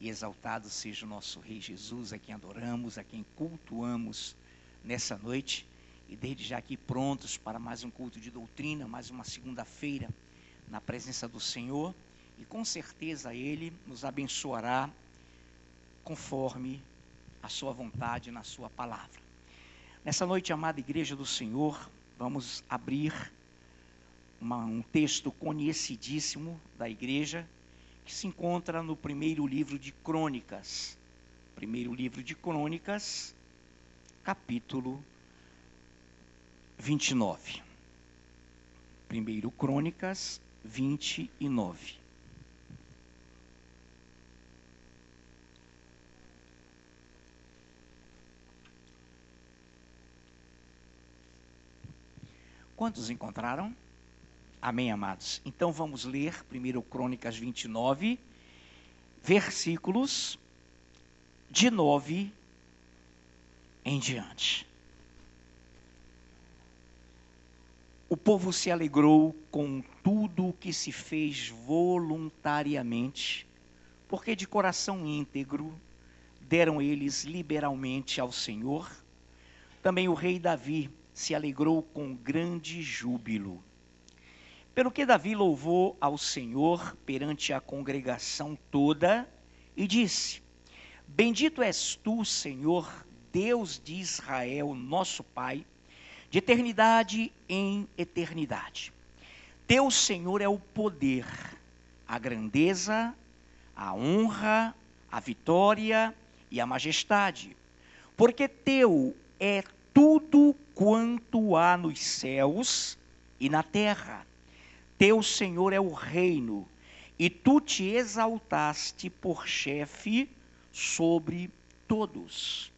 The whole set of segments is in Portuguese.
e exaltado seja o nosso Rei Jesus, a quem adoramos, a quem cultuamos nessa noite. E desde já aqui prontos para mais um culto de doutrina, mais uma segunda-feira na presença do Senhor. E com certeza Ele nos abençoará conforme a sua vontade na sua palavra. Nessa noite, amada igreja do Senhor, vamos abrir um texto conhecidíssimo da igreja, que se encontra no primeiro livro de Crônicas. Primeiro livro de Crônicas, capítulo 29. Primeiro Crônicas 29. Quantos encontraram? Amém, amados. Então vamos ler 1 Crônicas 29, versículos de 9 em diante. O povo se alegrou com tudo o que se fez voluntariamente, porque de coração íntegro deram eles liberalmente ao Senhor. Também o rei Davi se alegrou com grande júbilo. Pelo que Davi louvou ao Senhor perante a congregação toda e disse: Bendito és tu, Senhor, Deus de Israel, nosso Pai, de eternidade em eternidade. Teu, Senhor, é o poder, a grandeza, a honra, a vitória e a majestade, porque teu é tudo quanto há nos céus e na terra. Teu, Senhor, é o reino, e tu te exaltaste por chefe sobre todos.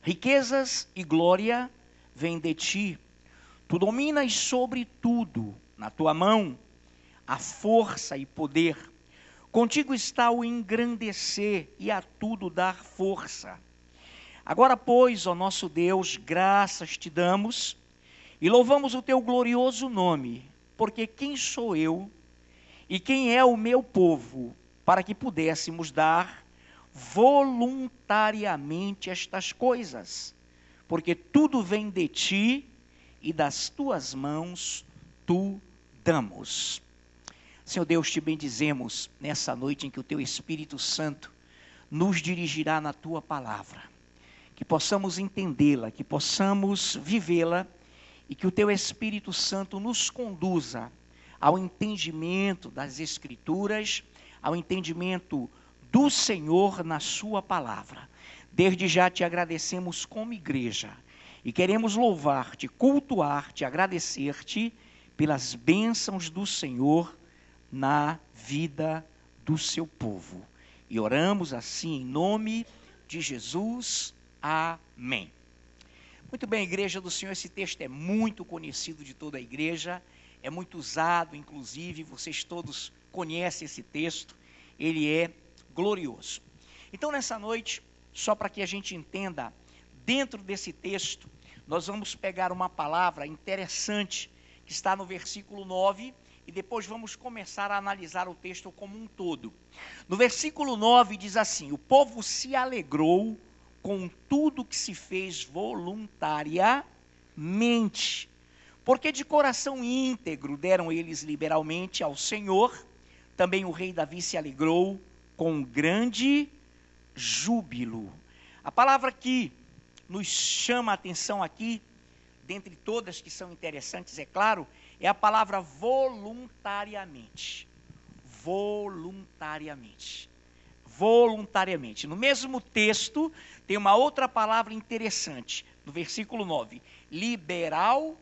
Riquezas e glória vêm de ti. Tu dominas sobre tudo. Na tua mão há força e poder. Contigo está o engrandecer e a tudo dar força. Agora, pois, ó nosso Deus, graças te damos e louvamos o teu glorioso nome, porque quem sou eu e quem é o meu povo para que pudéssemos dar voluntariamente estas coisas? Porque tudo vem de ti e das tuas mãos tu damos. Senhor Deus, te bendizemos nessa noite em que o teu Espírito Santo nos dirigirá na tua palavra. Que possamos entendê-la, que possamos vivê-la e que o teu Espírito Santo nos conduza ao entendimento das Escrituras, ao entendimento do Senhor na sua palavra. Desde já te agradecemos como igreja e queremos louvar-te, cultuar-te, agradecer-te pelas bênçãos do Senhor na vida do seu povo. E oramos assim em nome de Jesus. Amém. Muito bem, igreja do Senhor, esse texto é muito conhecido de toda a igreja, é muito usado, inclusive, vocês todos conhecem esse texto, ele é glorioso. Então, nessa noite, só para que a gente entenda, dentro desse texto, nós vamos pegar uma palavra interessante, que está no versículo 9, e depois vamos começar a analisar o texto como um todo. No versículo 9 diz assim: o povo se alegrou com tudo que se fez voluntariamente, porque de coração íntegro deram eles liberalmente ao Senhor. Também o rei Davi se alegrou com grande júbilo. A palavra que nos chama a atenção aqui, dentre todas que são interessantes, é claro, é a palavra voluntariamente. Voluntariamente. Voluntariamente. No mesmo texto, tem uma outra palavra interessante, no versículo 9, liberalmente.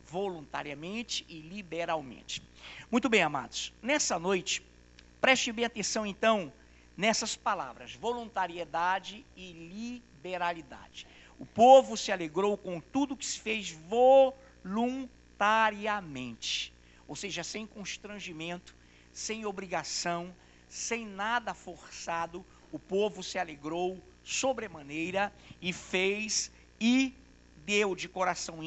Voluntariamente e liberalmente. Muito bem, amados, nessa noite, preste bem atenção então nessas palavras, voluntariedade e liberalidade. O povo se alegrou com tudo que se fez voluntariamente, ou seja, sem constrangimento, sem obrigação, sem nada forçado. O povo se alegrou sobremaneira e fez e deu de coração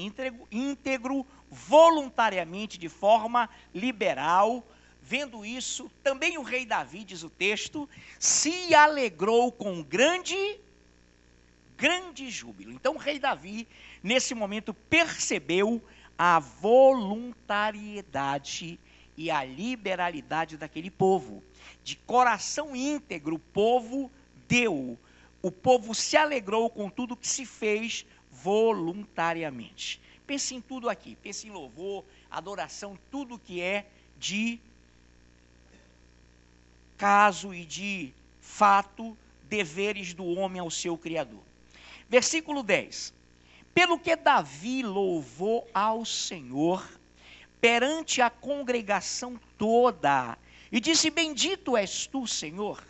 íntegro, voluntariamente, de forma liberal, vendo isso, também o rei Davi, diz o texto, se alegrou com grande júbilo. Então o rei Davi, nesse momento, percebeu a voluntariedade e a liberalidade daquele povo. De coração íntegro, o povo deu. O povo se alegrou com tudo que se fez voluntariamente. Pense em tudo aqui. Pense em louvor, adoração, tudo que é de caso e de fato, deveres do homem ao seu Criador. Versículo 10. Pelo que Davi louvou ao Senhor perante a congregação toda, e disse: bendito és tu, Senhor,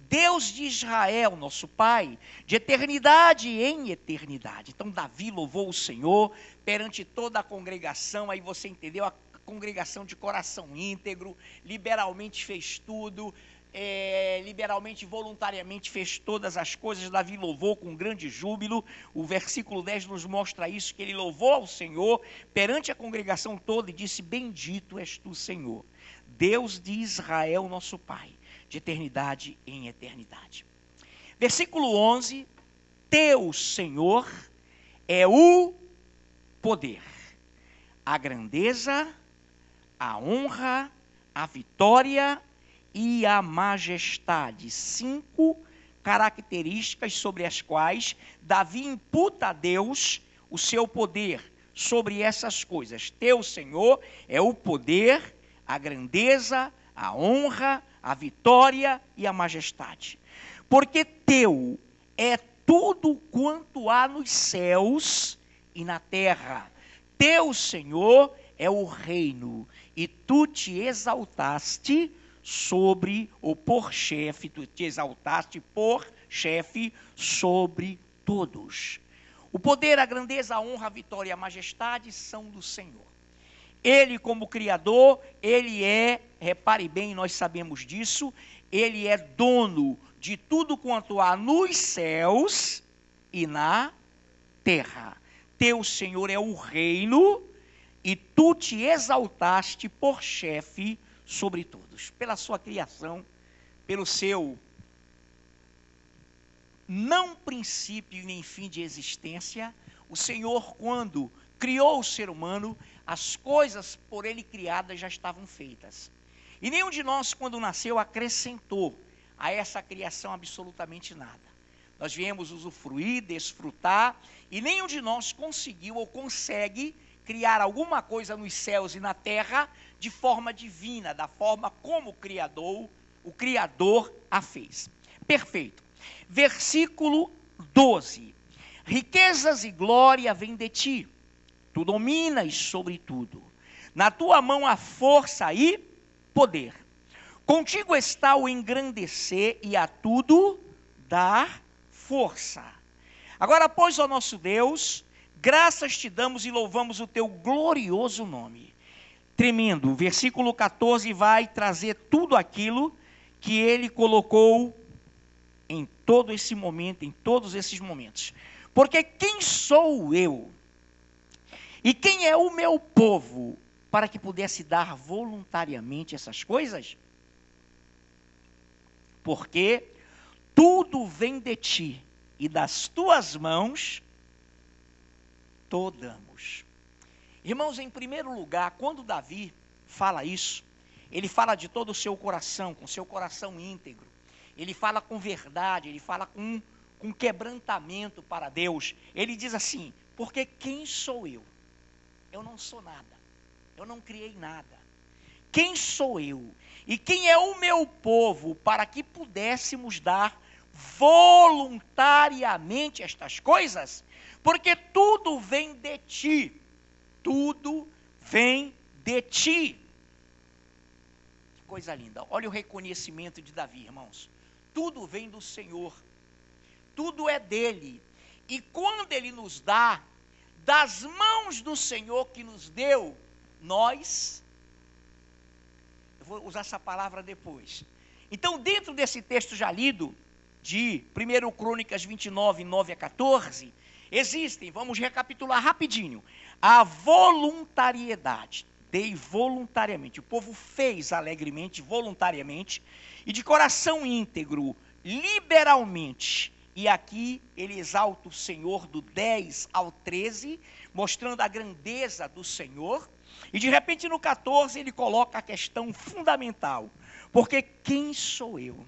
Deus de Israel, nosso Pai, de eternidade em eternidade. Então Davi louvou o Senhor perante toda a congregação. Aí você entendeu, a congregação de coração íntegro, liberalmente fez tudo, liberalmente, voluntariamente fez todas as coisas. Davi louvou com grande júbilo. O versículo 10 nos mostra isso, que ele louvou ao Senhor perante a congregação toda e disse: bendito és tu, Senhor, Deus de Israel, nosso Pai, de eternidade em eternidade. Versículo 11, teu, Senhor, é o poder, a grandeza, a honra, a vitória e a majestade. 5 características sobre as quais Davi imputa a Deus o seu poder sobre essas coisas. Teu, Senhor, é o poder, a grandeza, a honra, a vitória e a majestade. Porque teu é tudo quanto há nos céus e na terra. Teu, Senhor, é o reino, e tu te exaltaste sobre, ou por chefe, tu te exaltaste por chefe sobre todos. O poder, a grandeza, a honra, a vitória e a majestade são do Senhor. Ele, como Criador, ele é, repare bem, nós sabemos disso, ele é dono de tudo quanto há nos céus e na terra. Teu, Senhor, é o reino, e tu te exaltaste por chefe sobre todos. Pela sua criação, pelo seu não princípio nem fim de existência, o Senhor, quando criou o ser humano, as coisas por ele criadas já estavam feitas. E nenhum de nós, quando nasceu, acrescentou a essa criação absolutamente nada. Nós viemos usufruir, desfrutar, e nenhum de nós conseguiu ou consegue criar alguma coisa nos céus e na terra de forma divina, da forma como o Criador a fez. Perfeito. Versículo 12. Riquezas e glória vêm de ti, tu dominas sobre tudo. Na tua mão há força e poder. Contigo está o engrandecer e a tudo dar força. Agora, pois, ó nosso Deus, graças te damos e louvamos o teu glorioso nome. Tremendo. O versículo 14 vai trazer tudo aquilo que ele colocou em todo esse momento, em todos esses momentos. Porque quem sou eu? E quem é o meu povo para que pudesse dar voluntariamente essas coisas? Porque tudo vem de ti, e das tuas mãos tomamos. Irmãos, em primeiro lugar, quando Davi fala isso, ele fala de todo o seu coração, com seu coração íntegro. Ele fala com verdade, ele fala com quebrantamento para Deus. Ele diz assim: porque quem sou eu? Eu não sou nada, eu não criei nada. Quem sou eu? E quem é o meu povo para que pudéssemos dar voluntariamente estas coisas? Porque tudo vem de ti, tudo vem de ti. Que coisa linda, olha o reconhecimento de Davi, irmãos. Tudo vem do Senhor, tudo é dele, e quando ele nos dá, das mãos do Senhor que nos deu, nós, eu vou usar essa palavra depois. Então, dentro desse texto já lido, de 1 Crônicas 29, 9 a 14, existem, vamos recapitular rapidinho, a voluntariedade. dei voluntariamente. O povo fez alegremente, voluntariamente, e de coração íntegro, liberalmente. E aqui ele exalta o Senhor do 10 ao 13, mostrando a grandeza do Senhor. E de repente no 14 ele coloca a questão fundamental. Porque quem sou eu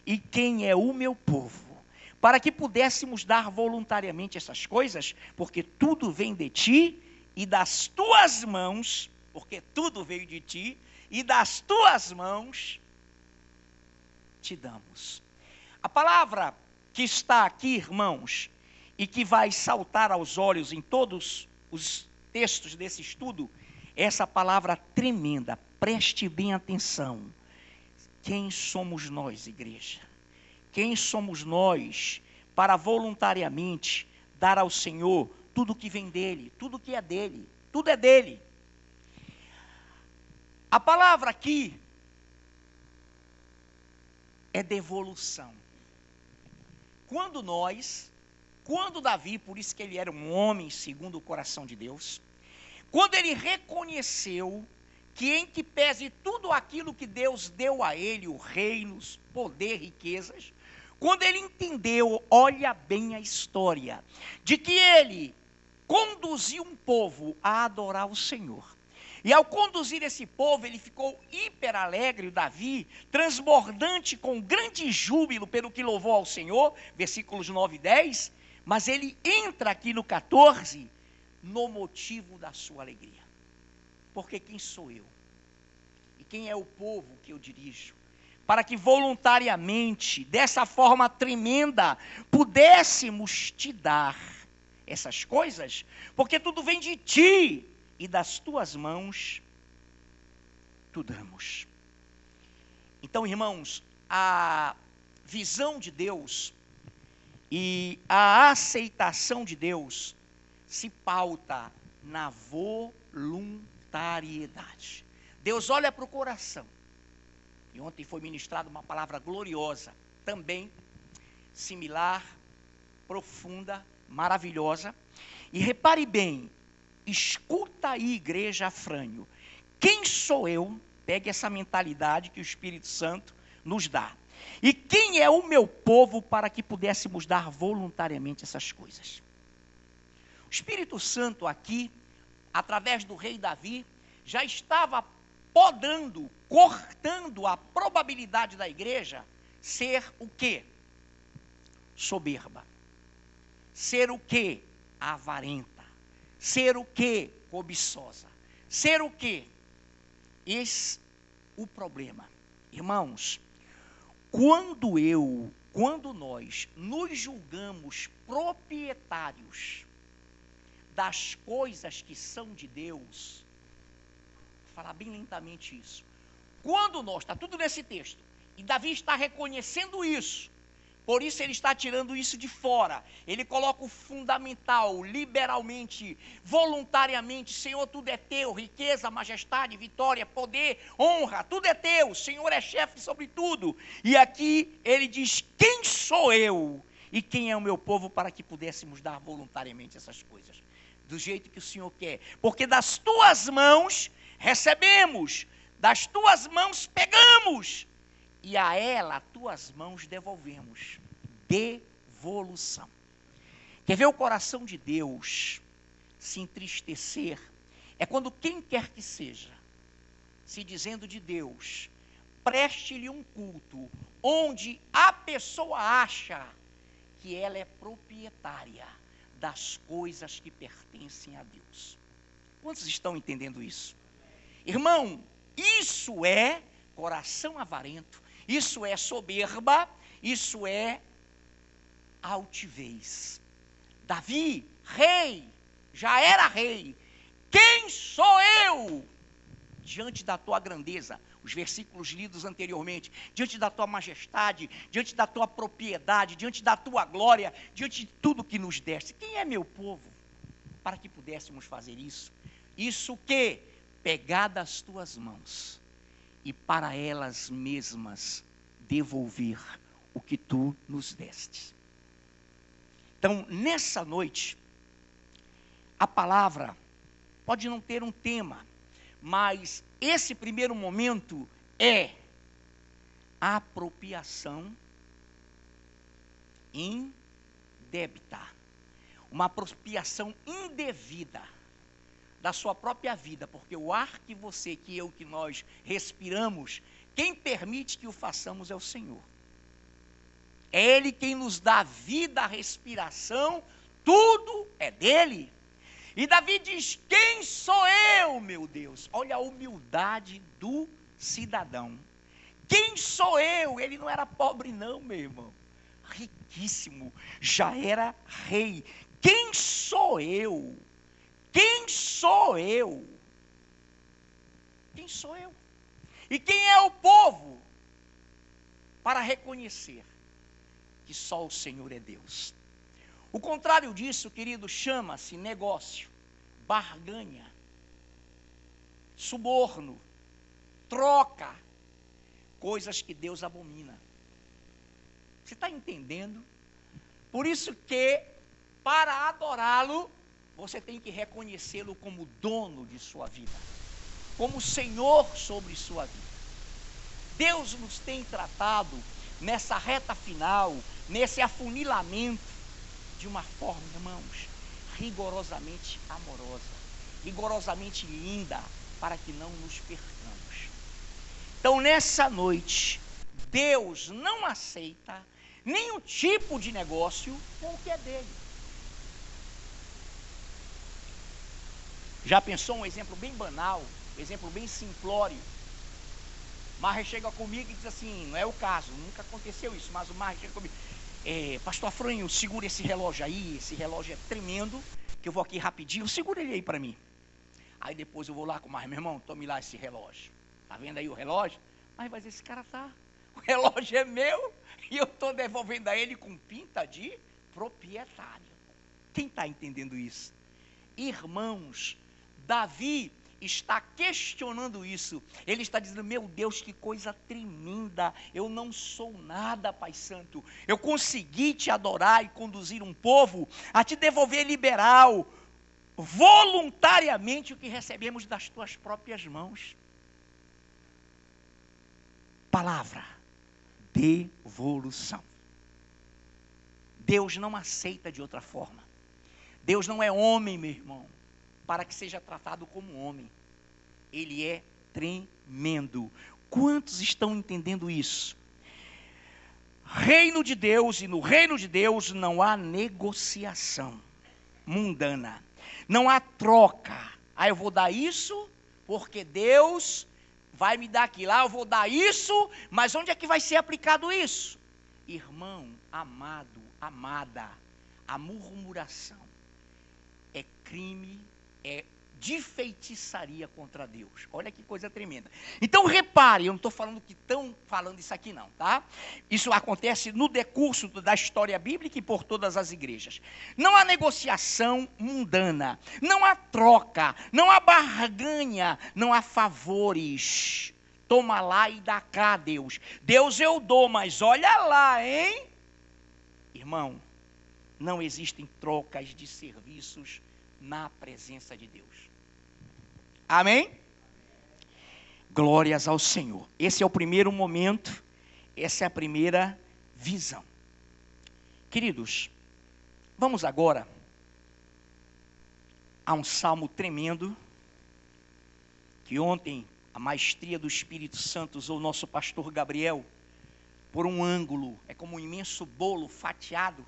e quem é o meu povo, para que pudéssemos dar voluntariamente essas coisas? Porque tudo vem de ti e das tuas mãos, porque tudo veio de ti, e das tuas mãos te damos. A palavra que está aqui, irmãos, e que vai saltar aos olhos em todos os textos desse estudo, é essa palavra tremenda. Preste bem atenção. Quem somos nós, igreja? Quem somos nós para voluntariamente dar ao Senhor tudo que vem dele, tudo que é dele, tudo é dele? A palavra aqui é devolução. Quando Davi, por isso que ele era um homem segundo o coração de Deus, quando ele reconheceu que em que pese tudo aquilo que Deus deu a ele, o reino, poder, riquezas, quando ele entendeu, olha bem a história, de que ele conduziu um povo a adorar o Senhor. E ao conduzir esse povo, ele ficou hiper alegre, o Davi, transbordante com grande júbilo pelo que louvou ao Senhor, versículos 9 e 10, mas ele entra aqui no 14, no motivo da sua alegria. Porque quem sou eu? E quem é o povo que eu dirijo? Para que voluntariamente, dessa forma tremenda, pudéssemos te dar essas coisas, porque tudo vem de ti, e das tuas mãos tu damos. Então, irmãos, a visão de Deus e a aceitação de Deus se pauta na voluntariedade. Deus olha para o coração. E ontem foi ministrada uma palavra gloriosa, também similar, profunda, maravilhosa. E repare bem, escuta aí, igreja Afrânio. Quem sou eu? Pegue essa mentalidade que o Espírito Santo nos dá. E quem é o meu povo para que pudéssemos dar voluntariamente essas coisas? O Espírito Santo aqui, através do rei Davi, já estava podando, cortando a probabilidade da igreja ser o quê? Soberba. Ser o quê? Avarenta. Ser o quê? Cobiçosa. Ser o quê? Esse o problema. Irmãos, quando nós nos julgamos proprietários das coisas que são de Deus, vou falar bem lentamente isso. Quando nós, está tudo nesse texto, e Davi está reconhecendo isso, por isso ele está tirando isso de fora. Ele coloca o fundamental, liberalmente, voluntariamente. Senhor, tudo é teu, riqueza, majestade, vitória, poder, honra, tudo é teu. O Senhor é chefe sobre tudo. E aqui ele diz, quem sou eu e quem é o meu povo para que pudéssemos dar voluntariamente essas coisas? Do jeito que o Senhor quer. Porque das tuas mãos recebemos, das tuas mãos pegamos, e a ela, tuas mãos devolvemos. Devolução. Quer ver o coração de Deus se entristecer? É quando quem quer que seja, se dizendo de Deus, preste-lhe um culto, onde a pessoa acha que ela é proprietária das coisas que pertencem a Deus. Quantos estão entendendo isso? Irmão, isso é coração avarento. Isso é soberba, isso é altivez. Davi, rei, já era rei. Quem sou eu diante da tua grandeza? Os versículos lidos anteriormente. Diante da tua majestade, diante da tua propriedade, diante da tua glória, diante de tudo que nos deste. Quem é meu povo para que pudéssemos fazer isso? Isso que? Pegar das tuas mãos e para elas mesmas devolver o que tu nos deste. Então, nessa noite, a palavra pode não ter um tema, Mas esse primeiro momento é apropriação indébita. Uma apropriação indevida da sua própria vida, porque o ar que você, que eu, que nós respiramos, quem permite que o façamos é o Senhor. É Ele quem nos dá vida, a respiração, tudo é dele. E Davi diz: quem sou eu, meu Deus? Olha a humildade do cidadão. Quem sou eu? Ele não era pobre não, meu irmão. Riquíssimo, já era rei. Quem sou eu? Quem sou eu? Quem sou eu? E quem é o povo para reconhecer que só o Senhor é Deus? O contrário disso, querido, chama-se negócio, barganha, suborno, troca, coisas que Deus abomina. Você está entendendo? Por isso que, para adorá-lo, você tem que reconhecê-lo como dono de sua vida, como Senhor sobre sua vida. Deus nos tem tratado nessa reta final, nesse afunilamento, de uma forma, irmãos, rigorosamente amorosa, rigorosamente linda, para que não nos percamos. Então, nessa noite, Deus não aceita nenhum tipo de negócio com o que é dele. Já pensou um exemplo bem banal, um exemplo bem simplório? Marre chega comigo e diz assim, não é o caso, nunca aconteceu isso, mas o Marre chega comigo: pastor Afrânio, segura esse relógio aí, esse relógio é tremendo, que eu vou aqui rapidinho, segura ele aí para mim. Aí depois eu vou lá com o Marre: meu irmão, tome lá esse relógio. Tá vendo aí o relógio? Mas esse cara tá, o relógio é meu e eu estou devolvendo a ele com pinta de proprietário. Quem está entendendo isso? Irmãos, Davi está questionando isso. Ele está dizendo: meu Deus, que coisa tremenda, eu não sou nada, Pai Santo. Eu consegui te adorar e conduzir um povo a te devolver liberal, voluntariamente, o que recebemos das tuas próprias mãos. Palavra: devolução. Deus não aceita de outra forma. Deus não é homem, meu irmão, para que seja tratado como homem. Ele é tremendo. Quantos estão entendendo isso? Reino de Deus, e no reino de Deus não há negociação mundana. Não há troca. Eu vou dar isso porque Deus vai me dar aquilo. Eu vou dar isso, mas onde é que vai ser aplicado isso? Irmão, amado, amada, a murmuração é crime, é de feitiçaria contra Deus. Olha que coisa tremenda. Então repare, eu não estou falando que estão falando isso aqui não, tá? Isso acontece no decurso da história bíblica e por todas as igrejas. Não há negociação mundana, não há troca, não há barganha, não há favores. Toma lá e dá cá, Deus. Deus eu dou, mas olha lá, hein? Irmão, não existem trocas de serviços na presença de Deus. Amém? Glórias ao Senhor. Esse é o primeiro momento, essa é a primeira visão. Queridos, vamos agora a um salmo tremendo, que ontem a maestria do Espírito Santo usou o nosso pastor Gabriel por um ângulo, é como um imenso bolo fatiado,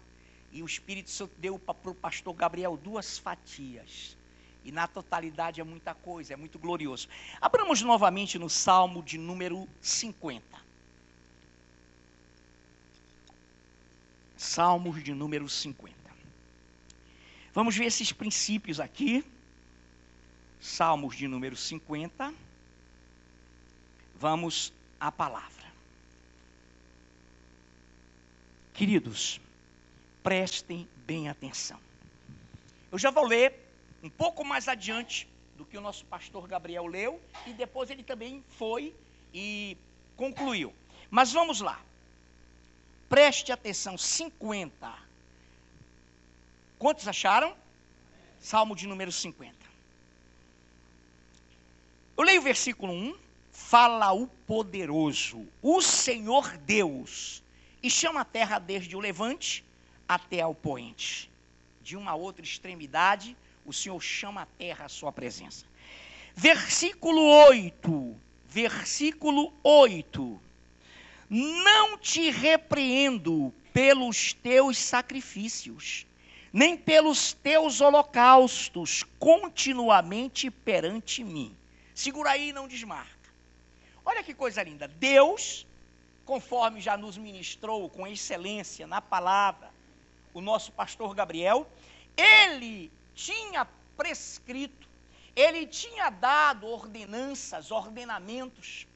e o Espírito Santo deu para o pastor Gabriel 2 fatias. E na totalidade é muita coisa, é muito glorioso. Abramos novamente no Salmo de número 50. Salmos de número 50. Vamos ver esses princípios aqui. Salmos de número 50. Vamos à palavra. Queridos, prestem bem atenção. Eu já vou ler um pouco mais adiante do que o nosso pastor Gabriel leu, e depois ele também foi e concluiu. Mas vamos lá. Preste atenção, 50. Quantos acharam? Salmo de número 50. Eu leio o versículo 1, fala o poderoso, o Senhor Deus, e chama a terra desde o levante até ao poente. De uma outra extremidade, o Senhor chama a terra à sua presença. Versículo 8, não te repreendo pelos teus sacrifícios, nem pelos teus holocaustos continuamente perante mim. Segura aí e não desmarca. Olha que coisa linda. Deus, conforme já nos ministrou com excelência na palavra o nosso pastor Gabriel, ele tinha prescrito, ele tinha dado ordenanças, ordenamentos,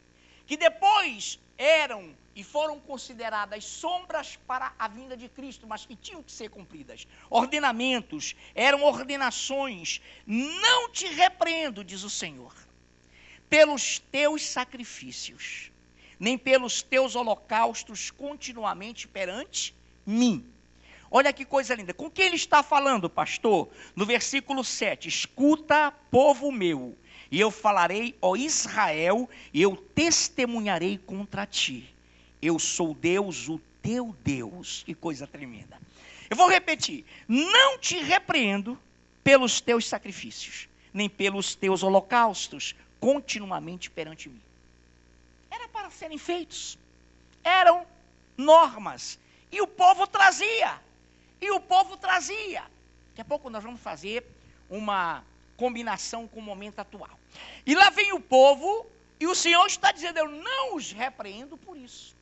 que depois eram e foram consideradas sombras para a vinda de Cristo, mas que tinham que ser cumpridas. Ordenamentos, eram ordenações. Não te repreendo, diz o Senhor, pelos teus sacrifícios, nem pelos teus holocaustos continuamente perante mim. Olha que coisa linda. Com que ele está falando, pastor? No versículo 7, escuta, povo meu, e eu falarei, ó Israel, e eu testemunharei contra ti. Eu sou Deus, o teu Deus. Que coisa tremenda. Eu vou repetir. Não te repreendo pelos teus sacrifícios, nem pelos teus holocaustos, continuamente perante mim. Era para serem feitos. Eram normas. E o povo trazia. Daqui a pouco nós vamos fazer uma combinação com o momento atual. E lá vem o povo, e o Senhor está dizendo, eu não os repreendo por isso.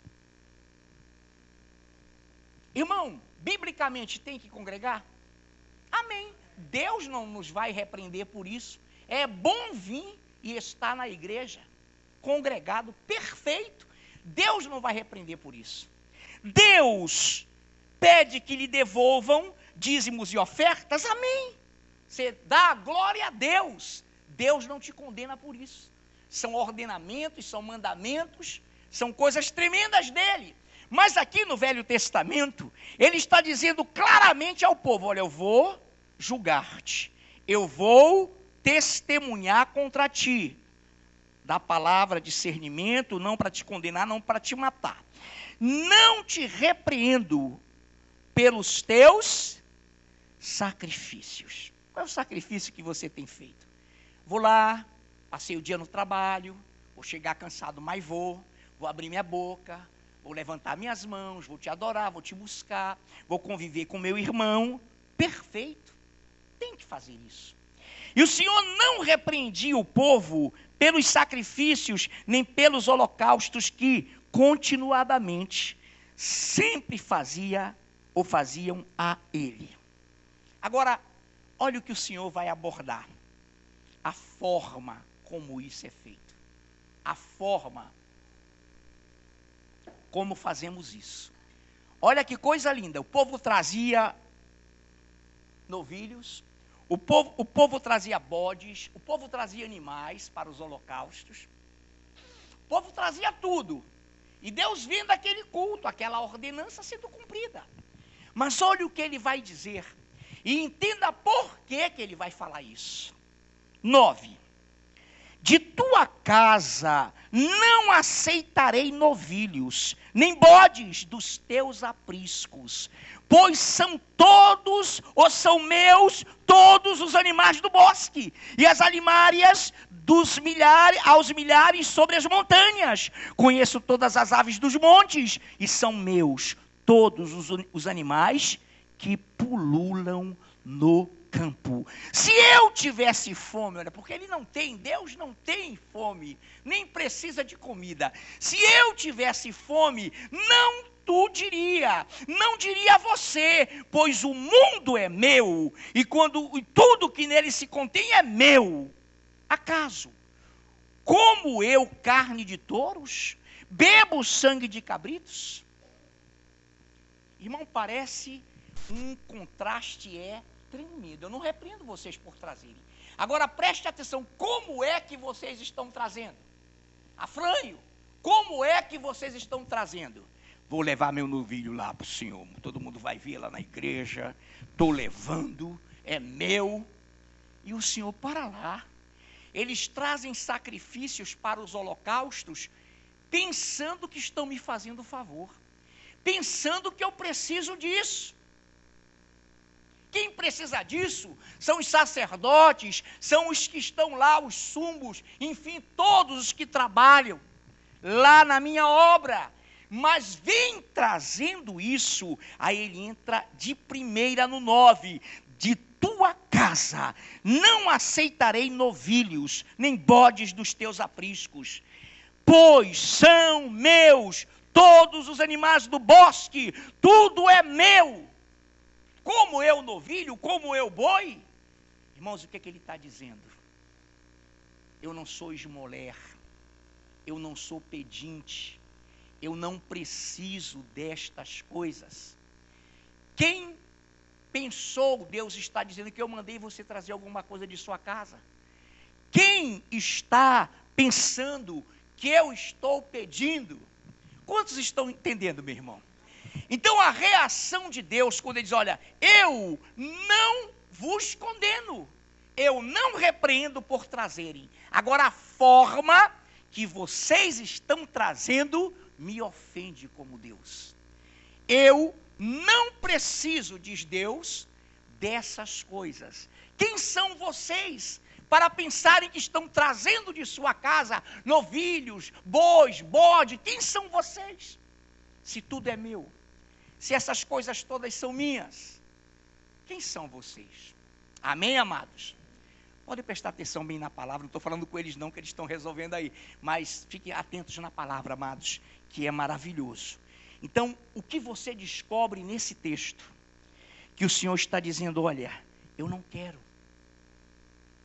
Irmão, biblicamente tem que congregar? Amém. Deus não nos vai repreender por isso. É bom vir e estar na igreja, congregado, perfeito. Deus não vai repreender por isso. Deus pede que lhe devolvam dízimos e ofertas, amém. Você dá glória a Deus. Deus não te condena por isso. São ordenamentos, são mandamentos, são coisas tremendas dele. Mas aqui no Velho Testamento, ele está dizendo claramente ao povo, olha, eu vou julgar-te, eu vou testemunhar contra ti, da palavra discernimento, não para te condenar, não para te matar. Não te repreendo pelos teus sacrifícios. Qual é o sacrifício que você tem feito? Vou lá, passei o dia no trabalho, vou chegar cansado, mas vou abrir minha boca, vou levantar minhas mãos, vou te adorar, vou te buscar, vou conviver com meu irmão. Perfeito. Tem que fazer isso. E o Senhor não repreendia o povo pelos sacrifícios, nem pelos holocaustos que continuadamente sempre faziam a ele. Agora, olha o que o Senhor vai abordar. A forma como isso é feito. A forma como fazemos isso. Olha que coisa linda. O povo trazia novilhos, o povo trazia bodes, o povo trazia animais para os holocaustos. O povo trazia tudo. E Deus vendo aquele culto, aquela ordenança sendo cumprida. Mas olha o que ele vai dizer. E entenda por que ele vai falar isso. 9. De tua casa não aceitarei novilhos, nem bodes dos teus apriscos, pois são todos, ou são meus, todos os animais do bosque, e as alimárias aos milhares sobre as montanhas. Conheço todas as aves dos montes, e são meus todos os animais que pululam no campo. Se eu tivesse fome, olha, porque Deus não tem fome, nem precisa de comida. Se eu tivesse fome, não diria a você, pois o mundo é meu, e tudo que nele se contém é meu. Acaso, como eu carne de touros, bebo sangue de cabritos? Irmão, parece um contraste tremendo. Eu não repreendo vocês por trazerem. Agora preste atenção, como é que vocês estão trazendo? Afranho, como é que vocês estão trazendo? Vou levar meu novilho lá para o Senhor, todo mundo vai ver lá na igreja, estou levando, é meu. E o Senhor, para lá, eles trazem sacrifícios para os holocaustos, pensando que estão me fazendo favor, pensando que eu preciso disso. Quem precisa disso são os sacerdotes, são os que estão lá, os sumbos, enfim, todos os que trabalham lá na minha obra. Mas vem trazendo isso, aí ele entra de primeira no 9, de tua casa não aceitarei novilhos, nem bodes dos teus apriscos, pois são meus todos os animais do bosque, tudo é meu. Como eu novilho, como eu boi? Irmãos, o que é que ele está dizendo? Eu não sou esmoler, eu não sou pedinte, eu não preciso destas coisas. Quem pensou, Deus está dizendo que eu mandei você trazer alguma coisa de sua casa? Quem está pensando que eu estou pedindo? Quantos estão entendendo, meu irmão? Então a reação de Deus, quando ele diz, olha, eu não vos condeno, eu não repreendo por trazerem. Agora a forma que vocês estão trazendo me ofende como Deus. Eu não preciso, diz Deus, dessas coisas. Quem são vocês para pensarem que estão trazendo de sua casa novilhos, bois, bode? Quem são vocês? Se tudo é meu, se essas coisas todas são minhas, quem são vocês? Amém, amados? Podem prestar atenção bem na palavra, não estou falando com eles não, que eles estão resolvendo aí, mas fiquem atentos na palavra, amados, que é maravilhoso. Então, o que você descobre nesse texto? Que o Senhor está dizendo, olha, eu não quero,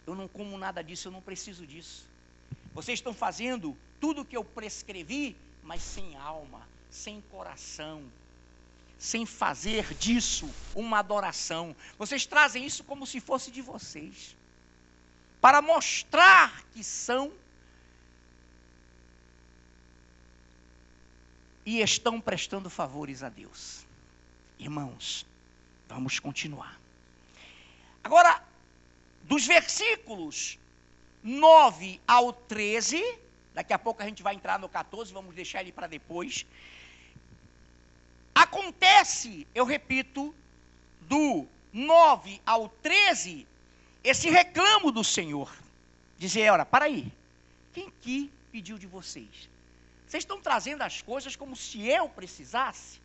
eu não como nada disso, eu não preciso disso. Vocês estão fazendo tudo o que eu prescrevi, mas sem alma, sem coração, sem fazer disso uma adoração. Vocês trazem isso como se fosse de vocês, para mostrar que são e estão prestando favores a Deus. Irmãos, vamos continuar. Agora, dos versículos 9 ao 13, daqui a pouco a gente vai entrar no 14, vamos deixar ele para depois. Acontece, eu repito, do 9 ao 13, esse reclamo do Senhor. Dizer, ora, para aí, quem que pediu de vocês? Vocês estão trazendo as coisas como se eu precisasse?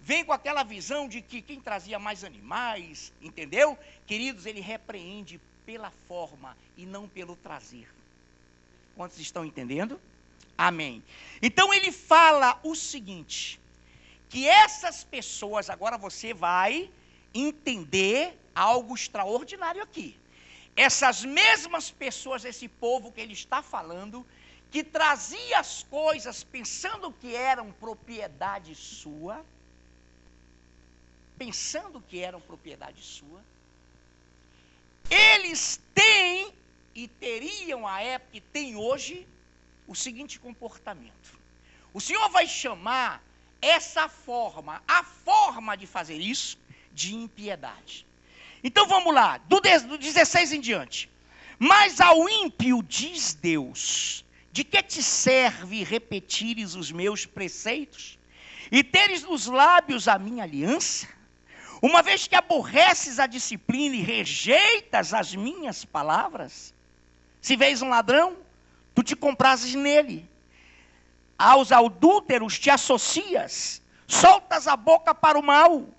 Vem com aquela visão de que quem trazia mais animais, entendeu? Queridos, ele repreende pela forma e não pelo trazer. Quantos estão entendendo? Amém. Então ele fala o seguinte, que essas pessoas, agora você vai entender algo extraordinário aqui. Essas mesmas pessoas, esse povo que ele está falando, que trazia as coisas pensando que eram propriedade sua, eles têm e teriam à época e têm hoje o seguinte comportamento. O Senhor vai chamar essa forma, a forma de fazer isso, de impiedade. Então vamos lá, do 16 em diante. Mas ao ímpio diz Deus, de que te serve repetires os meus preceitos e teres nos lábios a minha aliança? Uma vez que aborreces a disciplina e rejeitas as minhas palavras, se vês um ladrão, tu te comprases nele. Aos adúlteros te associas, soltas a boca para o mal,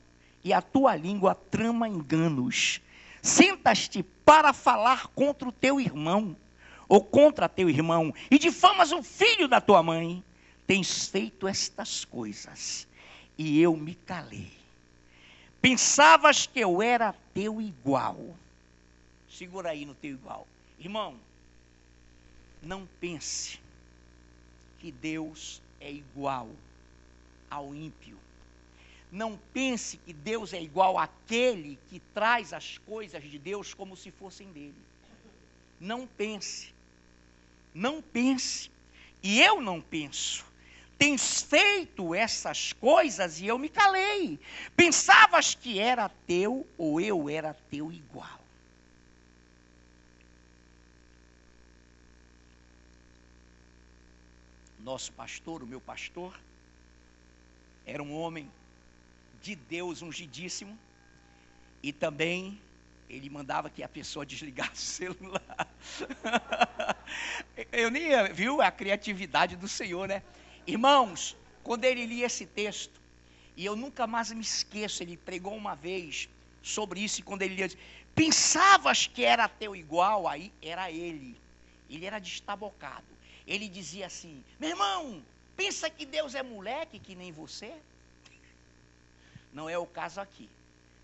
e a tua língua trama enganos. Sentas-te para falar contra o teu irmão, ou contra teu irmão, e difamas o filho da tua mãe. Tens feito estas coisas, e eu me calei. Pensavas que eu era teu igual. Segura aí no teu igual. Irmão, não pense que Deus é igual ao ímpio. Não pense que Deus é igual àquele que traz as coisas de Deus como se fossem dele. Não pense. Não pense. E eu não penso. Tens feito essas coisas e eu me calei. Pensavas que era teu ou eu era teu igual. nosso pastor, o meu pastor, era um homem de Deus ungidíssimo, e também ele mandava que a pessoa desligasse o celular. Eu nem viu a criatividade do Senhor, né? Irmãos, quando ele lia esse texto, e eu nunca mais me esqueço, ele pregou uma vez sobre isso, e quando ele lia, pensavas que era teu igual, aí era ele era destabocado. Ele dizia assim: meu irmão, pensa que Deus é moleque que nem você? Não é o caso aqui.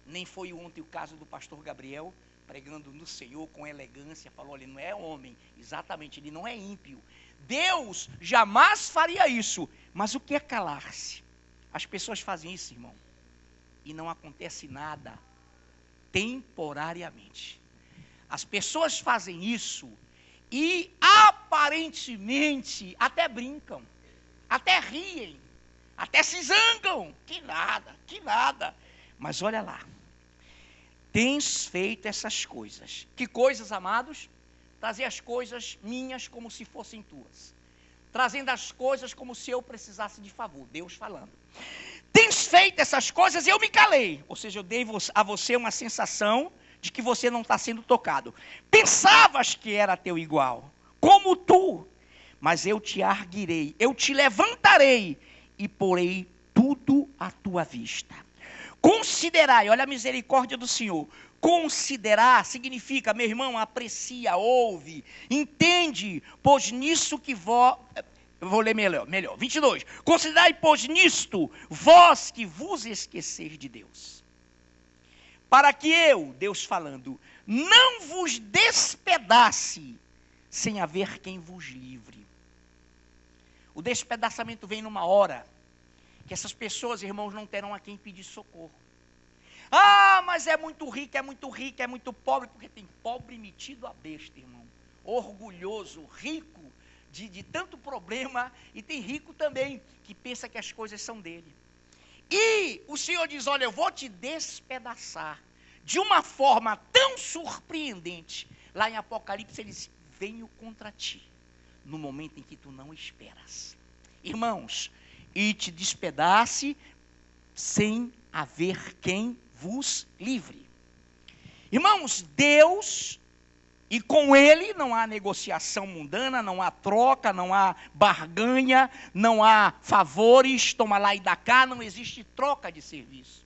Nem foi ontem o caso do pastor Gabriel, pregando no Senhor com elegância, falou: ele não é homem, exatamente, ele não é ímpio. Deus jamais faria isso. Mas o que é calar-se? As pessoas fazem isso, irmão, e não acontece nada temporariamente. As pessoas fazem isso e aparentemente até brincam, até riem, até se zangam. Que nada. Mas olha lá, tens feito essas coisas. Que coisas, amados? Trazer as coisas minhas como se fossem tuas. Trazendo as coisas como se eu precisasse de favor. Deus falando. Tens feito essas coisas e eu me calei. Ou seja, eu dei a você uma sensação de que você não está sendo tocado. Pensavas que era teu igual, como tu. Mas eu te arguirei, eu te levantarei e porei tudo à tua vista. Considerai, olha a misericórdia do Senhor. Considerar significa, meu irmão, aprecia, ouve, entende, pois nisso que eu vou ler melhor. 22. Considerai, pois nisto, vós que vos esqueceis de Deus. Para que eu, Deus falando, não vos despedace, sem haver quem vos livre. O despedaçamento vem numa hora que essas pessoas, irmãos, não terão a quem pedir socorro. Ah, mas é muito rico, é muito pobre, porque tem pobre metido a besta, irmão. Orgulhoso, rico, de tanto problema, e tem rico também, que pensa que as coisas são dele. E o Senhor diz: olha, eu vou te despedaçar, de uma forma tão surpreendente. Lá em Apocalipse ele diz: venho contra ti, no momento em que tu não esperas. Irmãos, e te despedace, sem haver quem vos livre. Irmãos, Deus, e com Ele não há negociação mundana, não há troca, não há barganha, não há favores, toma lá e dá cá, não existe troca de serviço.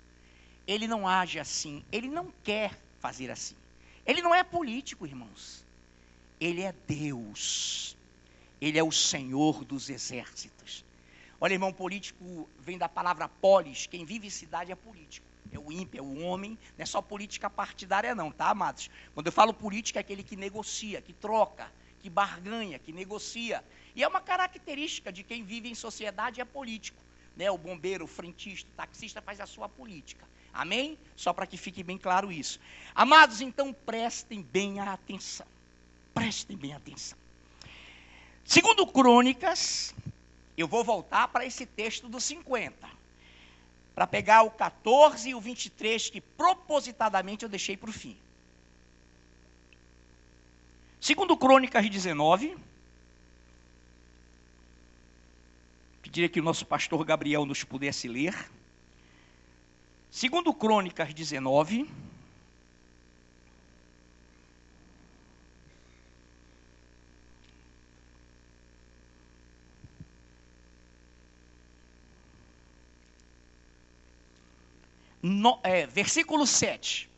Ele não age assim, Ele não quer fazer assim. Ele não é político, irmãos. Ele é Deus. Ele é o Senhor dos exércitos. Olha, irmão, político vem da palavra polis. Quem vive em cidade é político. É o ímpio, é o homem. Não é só política partidária não, tá, amados? Quando eu falo política, é aquele que negocia, que troca, que barganha, que negocia. E é uma característica de quem vive em sociedade, é político. Né? O bombeiro, o frentista, o taxista faz a sua política. Amém? Só para que fique bem claro isso. Amados, então prestem bem a atenção. Prestem bem atenção. Segundo Crônicas, eu vou voltar para esse texto dos 50. Para pegar o 14 e o 23, que propositadamente eu deixei para o fim. Segundo Crônicas 19. Pediria que o nosso pastor Gabriel nos pudesse ler. Segundo Crônicas 19. Versículo 7.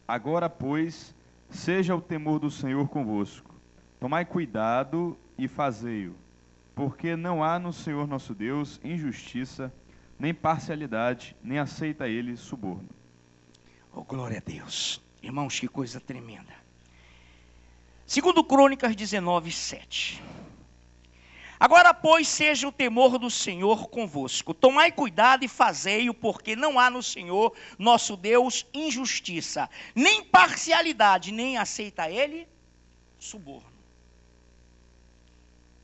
Agora, pois, seja o temor do Senhor convosco. Tomai cuidado e fazei-o, porque não há no Senhor nosso Deus injustiça, nem parcialidade, nem aceita ele suborno. Oh, glória a Deus. Irmãos, que coisa tremenda. Segundo Crônicas 19, 7. Agora, pois, seja o temor do Senhor convosco. Tomai cuidado e fazei-o, porque não há no Senhor, nosso Deus, injustiça, nem parcialidade, nem aceita ele suborno.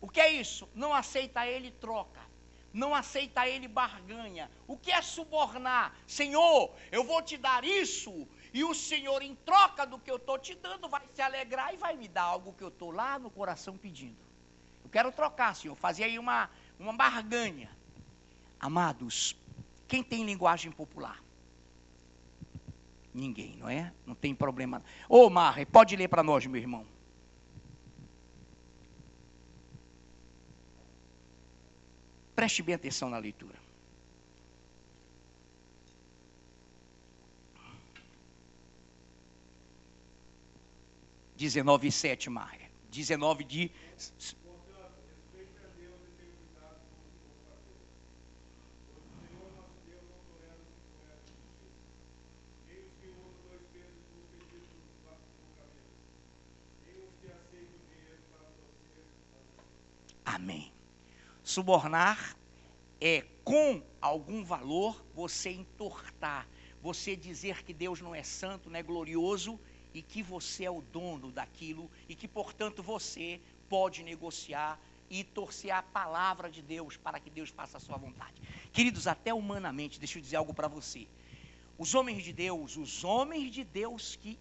O que é isso? Não aceita ele troca. Não aceita ele barganha. O que é subornar? Senhor, eu vou te dar isso, E o Senhor, em troca do que eu estou te dando, vai se alegrar e vai me dar algo que eu estou lá no coração pedindo. Eu quero trocar, Senhor, fazer aí uma barganha. Amados, quem tem linguagem popular? Ninguém, não é? Não tem problema. Ô, Marre, pode ler para nós, meu irmão. Preste bem atenção na leitura. (19:7), Marre. 19 de... Amém. Subornar é, com algum valor, você entortar, você dizer que Deus não é santo, não é glorioso, e que você é o dono daquilo, e que, portanto, você pode negociar e torcer a palavra de Deus para que Deus faça a sua vontade. Queridos, até humanamente, deixa eu dizer algo para você. Os homens de Deus que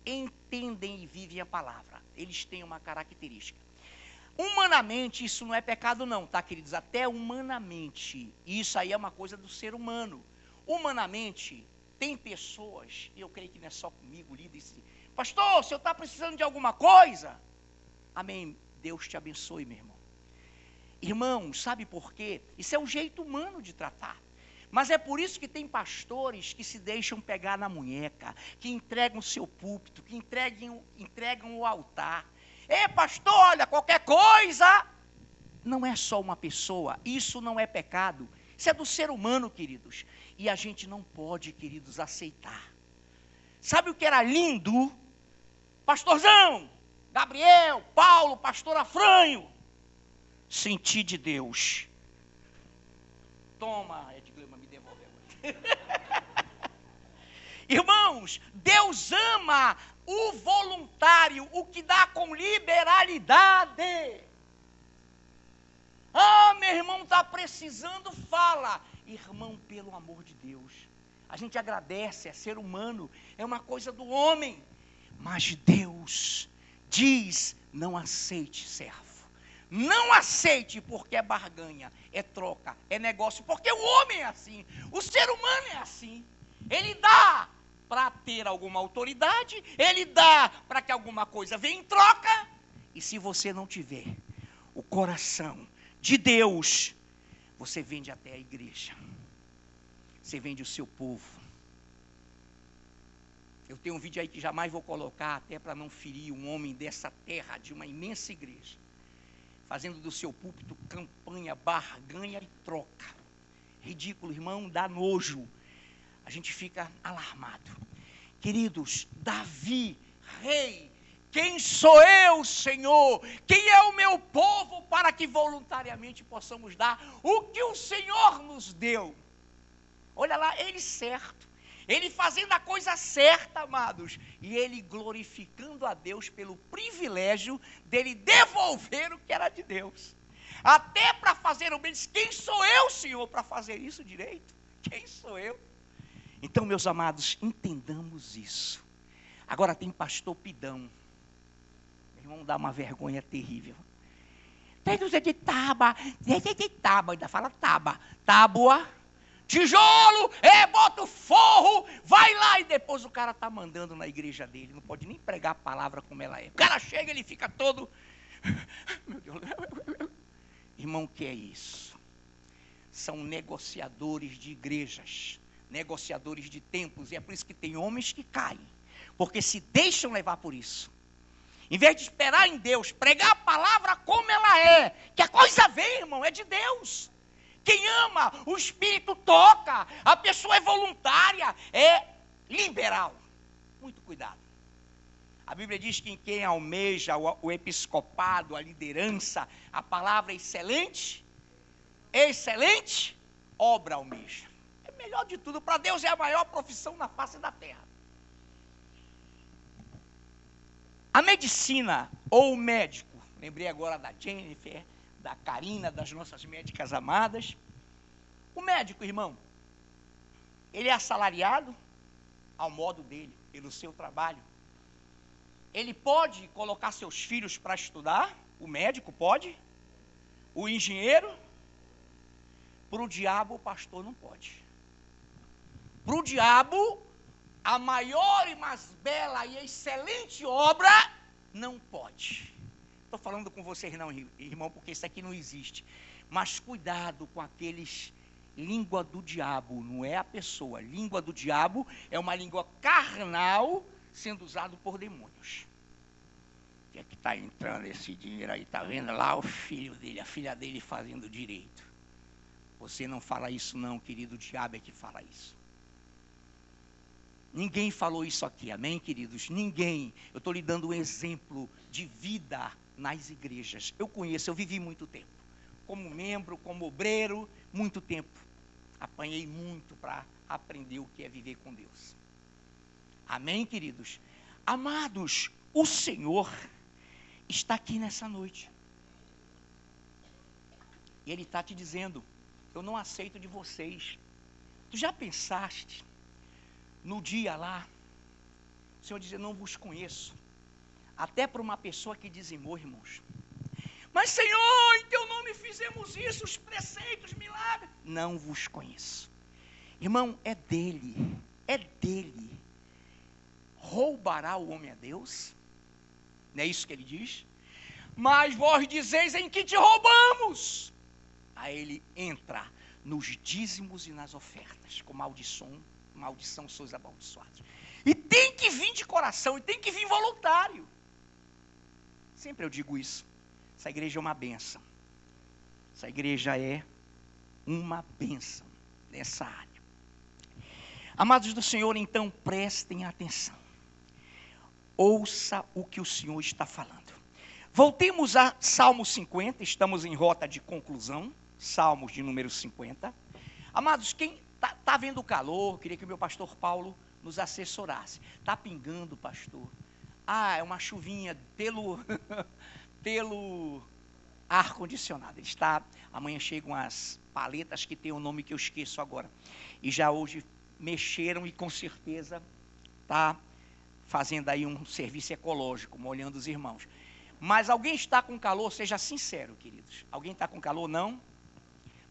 entendem e vivem a palavra, eles têm uma característica. Humanamente, isso não é pecado não, tá, queridos? Até humanamente, isso aí é uma coisa do ser humano. Humanamente, tem pessoas, e eu creio que não é só comigo, líder, pastor, o senhor está precisando de alguma coisa? Amém, Deus te abençoe, meu irmão. Irmãos, sabe por quê? Isso é um jeito humano de tratar. Mas é por isso que tem pastores que se deixam pegar na munheca, que entregam o seu púlpito, que entregam o altar. Pastor, olha, qualquer coisa. Não é só uma pessoa, isso não é pecado. Isso é do ser humano, queridos. E a gente não pode, queridos, aceitar. Sabe o que era lindo? Pastorzão, Gabriel, Paulo, pastor Afranho. Senti de Deus. Toma, Edglema, me devolve agora. Irmãos, Deus ama o voluntário, o que dá com liberalidade. Ah, meu irmão está precisando, fala. Irmão, pelo amor de Deus, a gente agradece, é ser humano, é uma coisa do homem. Mas Deus diz, não aceite servo. Não aceite, porque é barganha, é troca, é negócio, porque o homem é assim, o ser humano é assim. Ele dá para ter alguma autoridade, ele dá para que alguma coisa venha em troca, e se você não tiver o coração de Deus, você vende até a igreja, você vende o seu povo. Eu tenho um vídeo aí que jamais vou colocar, até para não ferir um homem dessa terra, de uma imensa igreja, fazendo do seu púlpito campanha, barganha e troca. Ridículo, irmão, dá nojo. A gente fica alarmado. Queridos, Davi, rei, quem sou eu, Senhor? Quem é o meu povo para que voluntariamente possamos dar o que o Senhor nos deu? Olha lá, ele certo, ele fazendo a coisa certa, amados, e ele glorificando a Deus pelo privilégio dele devolver o que era de Deus. Até para fazer o bem, quem sou eu, Senhor, para fazer isso direito? Quem sou eu? Então, meus amados, entendamos isso. Agora tem pastor pidão. Meu irmão, dá uma vergonha terrível. Tem que ser de tábua, ainda fala tábua, tijolo, bota o forro, vai lá, e depois o cara está mandando na igreja dele, não pode nem pregar a palavra como ela é. O cara chega, ele fica todo, meu Deus, irmão, o que é isso? São negociadores de igrejas, negociadores de templos, e é por isso que tem homens que caem, porque se deixam levar por isso. Em vez de esperar em Deus, pregar a palavra como ela é, que a coisa vem, irmão, é de Deus. Quem ama, o Espírito toca, a pessoa é voluntária, é liberal. Muito cuidado. A Bíblia diz que quem almeja o episcopado, a liderança, a palavra excelente, obra almeja. É melhor de tudo, para Deus é a maior profissão na face da terra. A medicina ou o médico, lembrei agora da Jennifer, da Karina, das nossas médicas amadas. O médico, irmão, ele é assalariado ao modo dele. pelo seu trabalho. Ele pode colocar seus filhos para estudar, o médico pode, o engenheiro. Para o diabo, o pastor não pode. Para o diabo, a maior e mais bela e excelente obra não pode. Estou falando com vocês não, irmão, porque isso aqui não existe. Mas cuidado com aqueles língua do diabo, não é a pessoa. Língua do diabo é uma língua carnal sendo usado por demônios. O que é que está entrando esse dinheiro aí? Está vendo lá o filho dele, a filha dele fazendo direito. Você não fala isso não, querido, o diabo é que fala isso. Ninguém falou isso aqui, amém, queridos? Ninguém. Eu estou lhe dando um exemplo de vida nas igrejas. Eu conheço, eu vivi muito tempo. Como membro, como obreiro, muito tempo. Apanhei muito para aprender o que é viver com Deus. Amém, queridos? Amados, o Senhor está aqui nessa noite. E Ele está te dizendo, eu não aceito de vocês. Tu já pensaste no dia lá, o Senhor dizer, não vos conheço. Até para uma pessoa que dizimou, irmãos. Mas Senhor, em teu nome fizemos isso, os preceitos, milagres. Não vos conheço. Irmão, é dele, é dele. Roubará o homem a Deus? Não é isso que ele diz? Mas vós dizeis em que te roubamos. Aí ele entra nos dízimos e nas ofertas, com maldição sois amaldiçoados. E tem que vir de coração, e tem que vir voluntário. Sempre eu digo isso. Essa igreja é uma bênção. Essa igreja é uma bênção nessa área. Amados do Senhor, então prestem atenção. Ouça o que o Senhor está falando. Voltemos a Salmo 50, estamos em rota de conclusão. Salmos de número 50. Amados, quem está vendo calor, queria que o meu pastor Paulo nos assessorasse. Está pingando, pastor. Ah, é uma chuvinha pelo ar-condicionado. Amanhã chegam as paletas que tem um nome que eu esqueço agora. E já hoje mexeram e com certeza está fazendo aí um serviço ecológico, molhando os irmãos. Mas alguém está com calor? Seja sincero, queridos. Alguém está com calor? Não?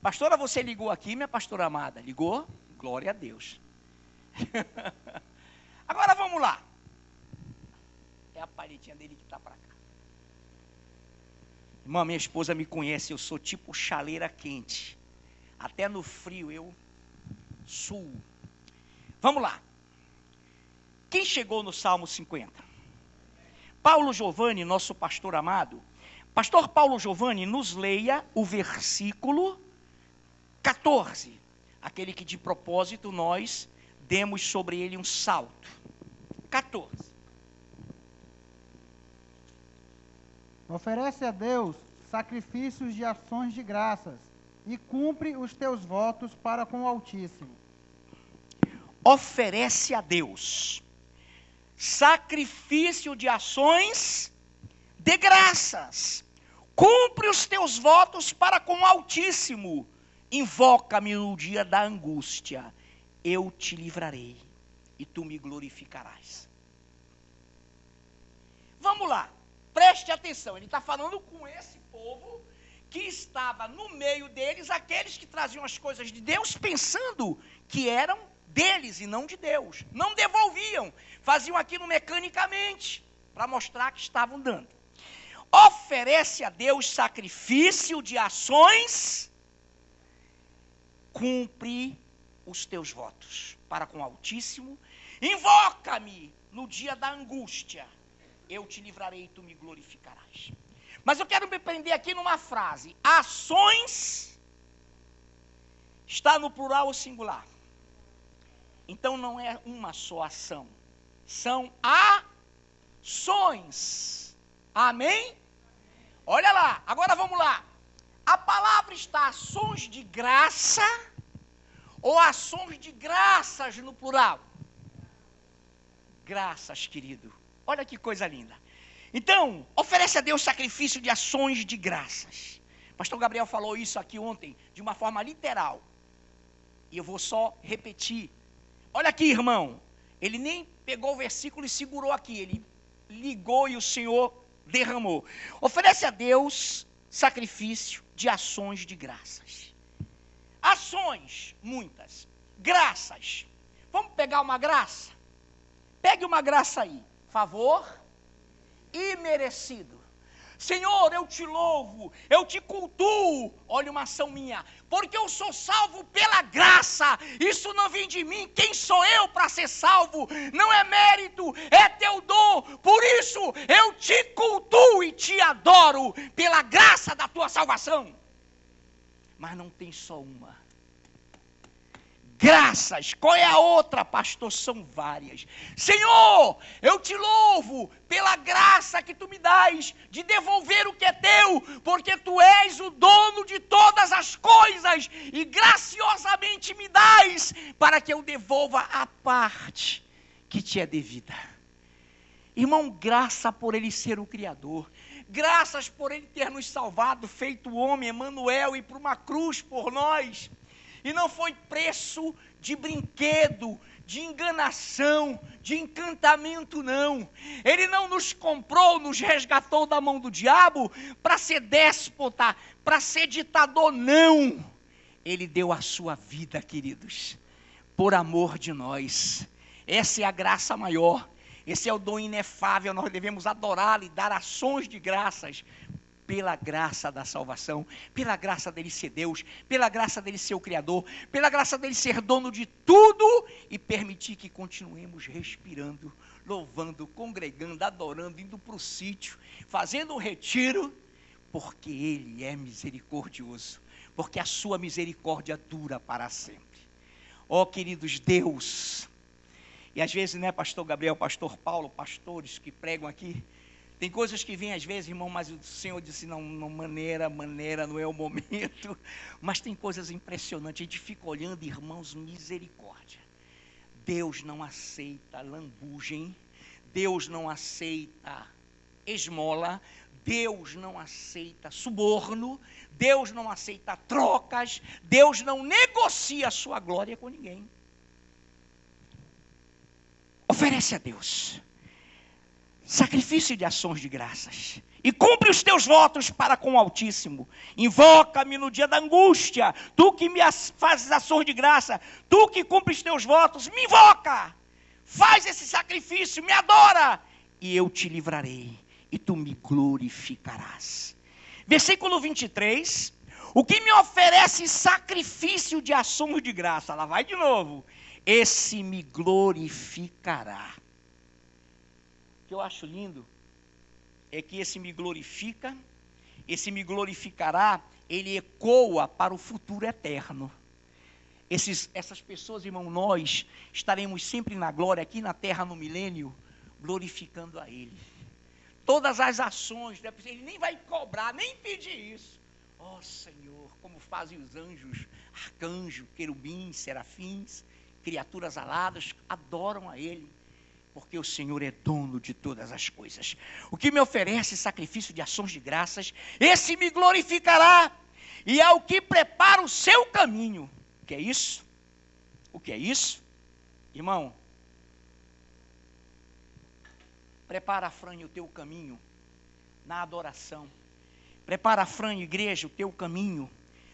Pastora, você ligou aqui, minha pastora amada? Ligou? Glória a Deus. Agora vamos lá. É a paletinha dele que está para cá. Irmã, minha esposa me conhece, eu sou tipo chaleira quente. Até no frio eu suo. Vamos lá. Quem chegou no Salmo 50? Paulo Giovanni, nosso pastor amado. Pastor Paulo Giovanni, nos leia o versículo 14. Aquele que de propósito nós demos sobre ele um salto. 14. Oferece a Deus sacrifícios de ações de graças e cumpre os teus votos para com o Altíssimo. Oferece a Deus sacrifício de ações de graças. Cumpre os teus votos para com o Altíssimo. Invoca-me no dia da angústia. Eu te livrarei e tu me glorificarás. Vamos lá. Preste atenção, ele está falando com esse povo que estava no meio deles, aqueles que traziam as coisas de Deus, pensando que eram deles e não de Deus. Não devolviam, faziam aquilo mecanicamente, para mostrar que estavam dando. Oferece a Deus sacrifício de ações, cumpre os teus votos para com o Altíssimo, invoca-me no dia da angústia. Eu te livrarei e tu me glorificarás. Mas eu quero me prender aqui numa frase. Ações está no plural ou singular. Então não é uma só ação. São ações. Amém? Olha lá, agora vamos lá. A palavra está ações de graça ou ações de graças no plural? Graças, querido. Olha que coisa linda. Então, oferece a Deus sacrifício de ações de graças. Pastor Gabriel falou isso aqui ontem, de uma forma literal. E eu vou só repetir. Olha aqui, irmão. Ele nem pegou o versículo e segurou aqui, ele ligou e o Senhor derramou. Oferece a Deus sacrifício de ações de graças. Ações, muitas. Graças. Vamos pegar uma graça? Pegue uma graça aí. Favor imerecido. Senhor, eu te louvo, eu te cultuo. Olha uma ação minha, porque eu sou salvo pela graça. Isso não vem de mim. Quem sou eu para ser salvo? Não é mérito, é teu dom. Por isso eu te cultuo e te adoro pela graça da tua salvação. Mas não tem só uma. Graças, qual é a outra, pastor? São várias. Senhor, eu te louvo pela graça que tu me dás de devolver o que é teu, porque tu és o dono de todas as coisas e graciosamente me dás para que eu devolva a parte que te é devida. Irmão, graça por ele ser o Criador, graças por ele ter nos salvado, feito homem, Emanuel, e por uma cruz por nós. E não foi preço de brinquedo, de enganação, de encantamento, não. Ele não nos comprou, nos resgatou da mão do diabo para ser déspota, para ser ditador, não. Ele deu a sua vida, queridos, por amor de nós. Essa é a graça maior, esse é o dom inefável. Nós devemos adorá-lo e dar ações de graças pela graça da salvação, pela graça dele ser Deus, pela graça dele ser o Criador, pela graça dele ser dono de tudo e permitir que continuemos respirando, louvando, congregando, adorando, indo para o sítio, fazendo um retiro, porque ele é misericordioso, porque a sua misericórdia dura para sempre. Ó, queridos, Deus, e às vezes, né, pastor Gabriel, pastor Paulo, pastores que pregam aqui, tem coisas que vêm às vezes, irmão, mas o Senhor disse, não, maneira, não é o momento. Mas tem coisas impressionantes, a gente fica olhando, irmãos, misericórdia. Deus não aceita lambugem, Deus não aceita esmola, Deus não aceita suborno, Deus não aceita trocas, Deus não negocia a sua glória com ninguém. Oferece a Deus sacrifício de ações de graças, e cumpre os teus votos para com o Altíssimo. Invoca-me no dia da angústia, tu que me fazes ações de graça, tu que cumpres os teus votos, me invoca, faz esse sacrifício, me adora, e eu te livrarei, e tu me glorificarás. Versículo 23, o que me oferece sacrifício de ações de graça, lá vai de novo, esse me glorificará. O que eu acho lindo é que esse me glorifica, esse me glorificará, ele ecoa para o futuro eterno. Essas pessoas, irmão, nós estaremos sempre na glória, aqui na terra no milênio, glorificando a Ele. Todas as ações, Ele nem vai cobrar, nem pedir isso. Ó Senhor, como fazem os anjos, arcanjos, querubins, serafins, criaturas aladas, adoram a Ele. Porque o Senhor é dono de todas as coisas. O que me oferece sacrifício de ações de graças, esse me glorificará. E é o que prepara o seu caminho. O que é isso? O que é isso? Irmão, prepara, Fran, o teu caminho na adoração. Prepara, Fran, igreja, o teu caminho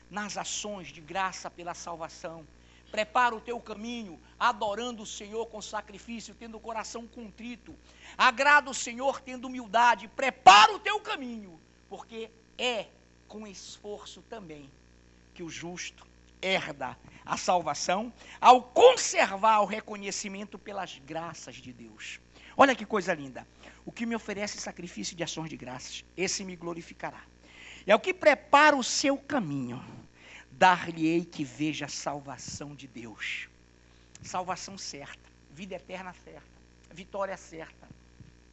nas ações de graça pela salvação. Prepara o teu caminho, adorando o Senhor com sacrifício, tendo o coração contrito. Agrada o Senhor, tendo humildade. Prepara o teu caminho, porque é com esforço também que o justo herda a salvação, ao conservar o reconhecimento pelas graças de Deus. Olha que coisa linda. O que me oferece sacrifício de ações de graças, esse me glorificará. É o que prepara o seu caminho. Dar-lhe-ei que veja a salvação de Deus. Salvação certa, vida eterna certa, vitória certa,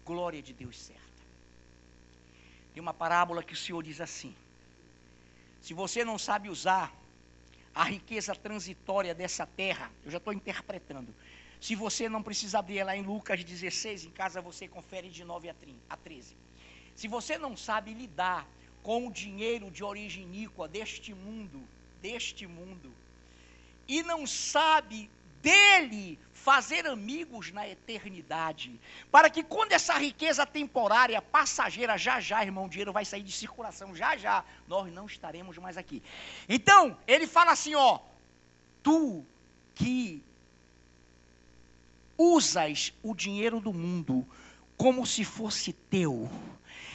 glória de Deus certa. Tem uma parábola que o Senhor diz assim: se você não sabe usar a riqueza transitória dessa terra, eu já estou interpretando, se você não precisa abrir lá em Lucas 16, em casa você confere de 9 a 13. Se você não sabe lidar com o dinheiro de origem iníqua deste mundo, e não sabe dele fazer amigos na eternidade, para que quando essa riqueza temporária, passageira, já, irmão, o dinheiro vai sair de circulação, já, nós não estaremos mais aqui. Então, ele fala assim, ó, tu que usas o dinheiro do mundo como se fosse teu,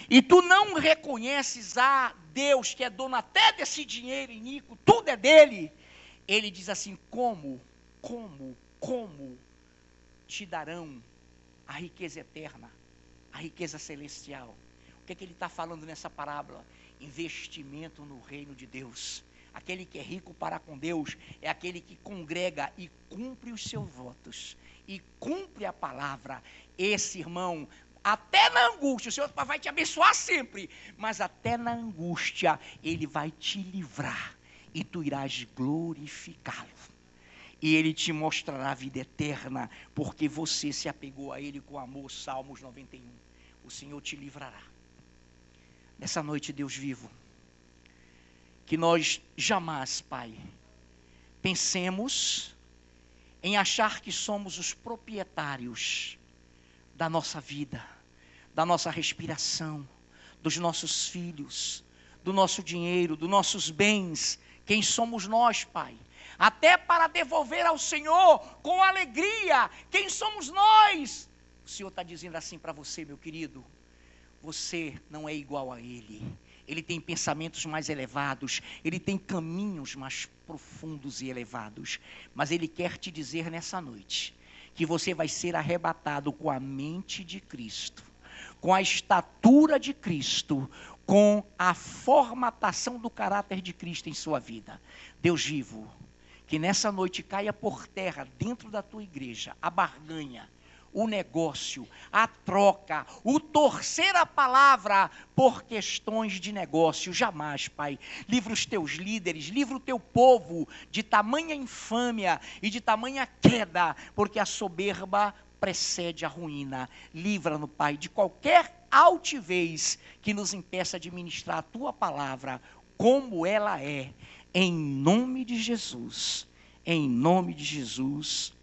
e tu não reconheces a Deus, que é dono até desse dinheiro iníquo, tudo é dele, ele diz assim, como te darão a riqueza eterna, a riqueza celestial? O que é que ele está falando nessa parábola? Investimento no reino de Deus. Aquele que é rico para com Deus é aquele que congrega e cumpre os seus votos, e cumpre a palavra. Esse irmão, até na angústia, o Senhor vai te abençoar sempre, mas até na angústia, Ele vai te livrar, e tu irás glorificá-lo. E Ele te mostrará a vida eterna, porque você se apegou a Ele com amor. Salmos 91. O Senhor te livrará. Nessa noite, Deus vivo, que nós jamais, Pai, pensemos em achar que somos os proprietários da nossa vida, da nossa respiração, dos nossos filhos, do nosso dinheiro, dos nossos bens. Quem somos nós, Pai? Até para devolver ao Senhor com alegria. Quem somos nós? O Senhor está dizendo assim para você, meu querido, você não é igual a Ele. Ele tem pensamentos mais elevados, Ele tem caminhos mais profundos e elevados. Mas Ele quer te dizer nessa noite, que você vai ser arrebatado com a mente de Cristo, com a estatura de Cristo, com a formatação do caráter de Cristo em sua vida. Deus vivo, que nessa noite caia por terra, dentro da tua igreja, a barganha, o negócio, a troca, o torcer a palavra por questões de negócio. Jamais, Pai, livra os teus líderes, livra o teu povo de tamanha infâmia e de tamanha queda, porque a soberba precede a ruína. Livra-nos, Pai, de qualquer altivez que nos impeça de ministrar a tua palavra como ela é, em nome de Jesus, em nome de Jesus.